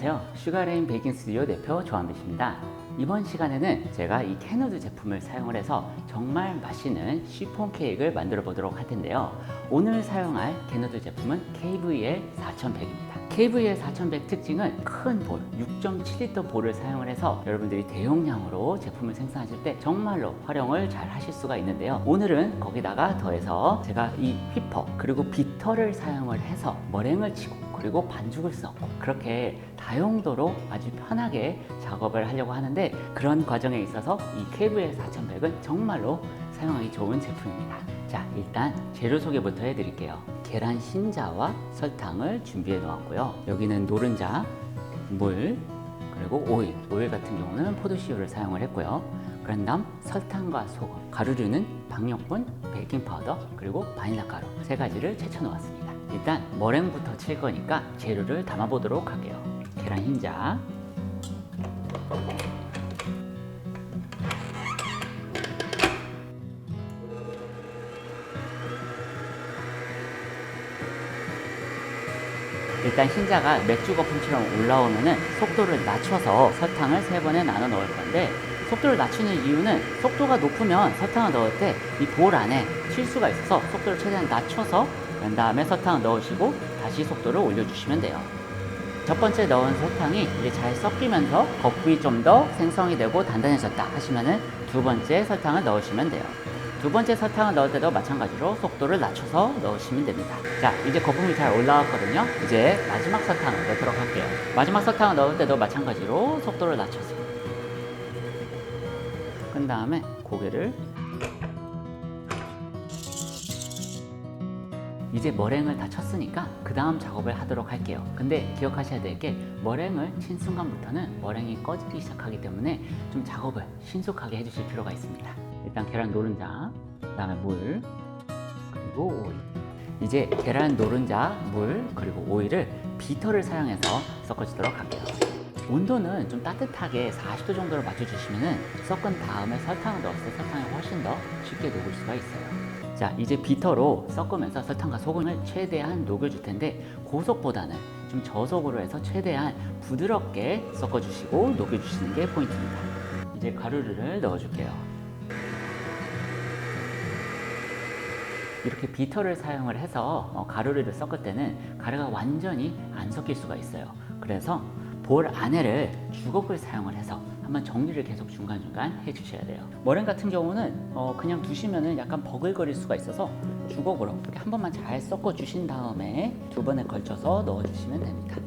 안녕하세요. 슈가레인 베이킹 스튜디오 대표 조한빛입니다. 이번 시간에는 제가 이 캐누드 제품을 사용을 해서 정말 맛있는 시폰 케이크를 만들어 보도록 할 텐데요. 오늘 사용할 캐누드 제품은 KVL 4100입니다. KVL 4100 특징은 큰 볼, 6.7리터 볼을 사용을 해서 여러분들이 대용량으로 제품을 생산하실 때 정말로 활용을 잘 하실 수가 있는데요. 오늘은 거기다가 더해서 제가 이 휘퍼 그리고 비터를 사용을 해서 머랭을 치고 그리고 반죽을 섞고 그렇게 다용도로 아주 편하게 작업을 하려고 하는데, 그런 과정에 있어서 이 KVL 4100은 정말로 사용하기 좋은 제품입니다. 자, 일단 재료 소개부터 해드릴게요. 계란 흰자와 설탕을 준비해 놓았고요. 여기는 노른자, 물, 그리고 오일 같은 경우는 포도씨유를 사용을 했고요. 그런 다음 설탕과 소금, 가루류는 박력분, 베이킹 파우더, 그리고 바닐라 가루 세 가지를 채쳐 놓았습니다. 일단 머랭부터 칠 거니까 재료를 담아 보도록 할게요. 계란 흰자, 일단 흰자가 맥주 거품처럼 올라오면은 속도를 낮춰서 설탕을 3번에 나눠 넣을 건데, 속도를 낮추는 이유는 속도가 높으면 설탕을 넣을 때 이 볼 안에 실수가 있어서 속도를 최대한 낮춰서 그 다음에 설탕을 넣으시고 다시 속도를 올려주시면 돼요. 첫 번째 넣은 설탕이 이제 잘 섞이면서 거품이 좀 더 생성이 되고 단단해졌다 하시면은 두 번째 설탕을 넣으시면 돼요. 두 번째 설탕을 넣을 때도 마찬가지로 속도를 낮춰서 넣으시면 됩니다. 자, 이제 거품이 잘 올라왔거든요. 이제 마지막 설탕을 넣도록 할게요. 마지막 설탕을 넣을 때도 마찬가지로 속도를 낮춰서, 그 다음에 고개를, 이제 머랭을 다 쳤으니까 그 다음 작업을 하도록 할게요. 근데 기억하셔야 될 게, 머랭을 친 순간부터는 머랭이 꺼지기 시작하기 때문에 좀 작업을 신속하게 해주실 필요가 있습니다. 일단 계란 노른자, 그 다음에 물, 그리고 오일. 이제 계란 노른자, 물, 그리고 오일을 비터를 사용해서 섞어주도록 할게요. 온도는 좀 따뜻하게 40도 정도로 맞춰주시면 섞은 다음에 설탕을 넣었을 때 설탕이 훨씬 더 쉽게 녹을 수가 있어요. 자, 이제 비터로 섞으면서 설탕과 소금을 최대한 녹여줄 텐데, 고속보다는 좀 저속으로 해서 최대한 부드럽게 섞어주시고 녹여주시는 게 포인트입니다. 이제 가루를 넣어줄게요. 이렇게 비터를 사용을 해서 가루를 섞을 때는 가루가 완전히 안 섞일 수가 있어요. 그래서 볼 안에를 주걱을 사용을 해서 한번 정리를 계속 중간중간 해주셔야 돼요. 머랭 같은 경우는 그냥 두시면은 약간 버글거릴 수가 있어서 주걱으로 이렇게 한 번만 잘 섞어 주신 다음에 두 번에 걸쳐서 넣어 주시면 됩니다.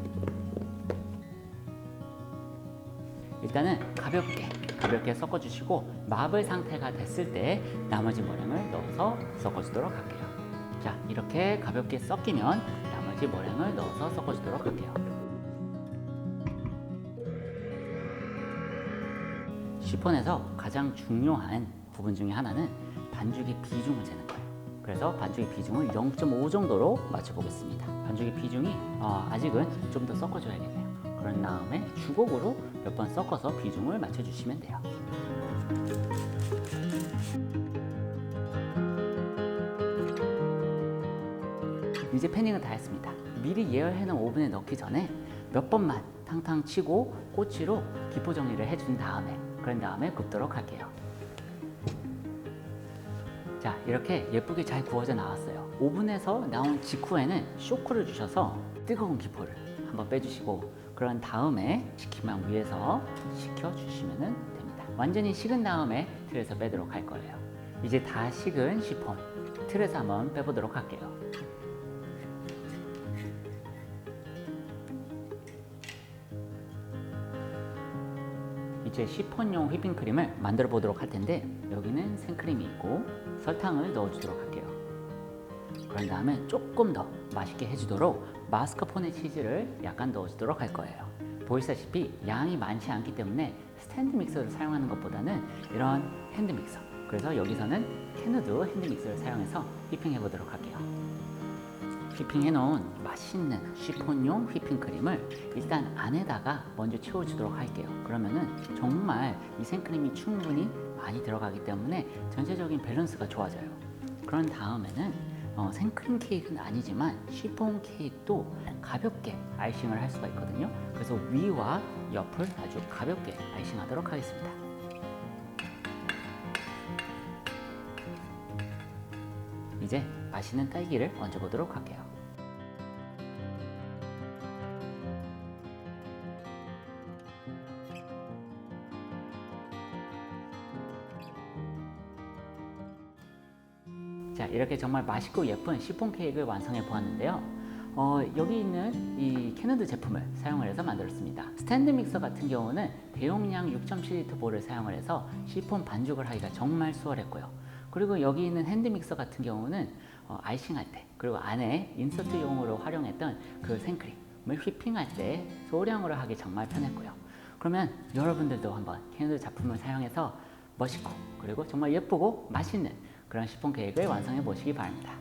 일단은 가볍게 섞어 주시고 마블 상태가 됐을 때 나머지 머랭을 넣어서 섞어 주도록 할게요. 자, 이렇게 가볍게 섞이면 나머지 머랭을 넣어서 섞어 주도록 할게요. 시폰에서 가장 중요한 부분 중에 하나는 반죽의 비중을 재는 거예요. 그래서 반죽의 비중을 0.5 정도로 맞춰보겠습니다. 반죽의 비중이 아직은 좀 더 섞어줘야겠네요. 그런 다음에 주걱으로 몇 번 섞어서 비중을 맞춰주시면 돼요. 이제 패닝은 다 했습니다. 미리 예열해놓은 오븐에 넣기 전에 몇 번만 탕탕 치고 꼬치로 기포 정리를 해준 다음에, 그런 다음에 굽도록 할게요. 자, 이렇게 예쁘게 잘 구워져 나왔어요. 오븐에서 나온 직후에는 쇼크를 주셔서 뜨거운 기포를 한번 빼주시고, 그런 다음에 식히만 위에서 식혀주시면 됩니다. 완전히 식은 다음에 틀에서 빼도록 할 거예요. 이제 다 식은 시폰 틀에서 한번 빼보도록 할게요. 이제 시폰용 휘핑크림을 만들어 보도록 할 텐데, 여기는 생크림이 있고 설탕을 넣어 주도록 할게요. 그런 다음에 조금 더 맛있게 해주도록 마스카포네 치즈를 약간 넣어 주도록 할 거예요. 보시다시피 양이 많지 않기 때문에 스탠드 믹서를 사용하는 것보다는 이런 핸드 믹서, 그래서 여기서는 캐누드 핸드 믹서를 사용해서 휘핑해 보도록 할게요. 휘핑해 놓은 맛있는 시폰용 휘핑크림을 일단 안에다가 먼저 채워주도록 할게요. 그러면은 정말 이 생크림이 충분히 많이 들어가기 때문에 전체적인 밸런스가 좋아져요. 그런 다음에는 생크림 케이크는 아니지만 시폰 케이크도 가볍게 아이싱을 할 수가 있거든요. 그래서 위와 옆을 아주 가볍게 아이싱하도록 하겠습니다. 이제 맛있는 딸기를 얹어보도록 할게요. 자, 이렇게 정말 맛있고 예쁜 시폰 케이크를 완성해 보았는데요. 여기 있는 이 캐너드 제품을 사용을 해서 만들었습니다. 스탠드 믹서 같은 경우는 대용량 6.7L 볼을 사용을 해서 시폰 반죽을 하기가 정말 수월했고요. 그리고 여기 있는 핸드 믹서 같은 경우는 아이싱할 때, 그리고 안에 인서트용으로 활용했던 그 생크림을 휘핑할 때 소량으로 하기 정말 편했고요. 그러면 여러분들도 한번 캐너드 제품을 사용해서 멋있고 그리고 정말 예쁘고 맛있는 그런 시폰 케이크를 완성해 보시기 바랍니다.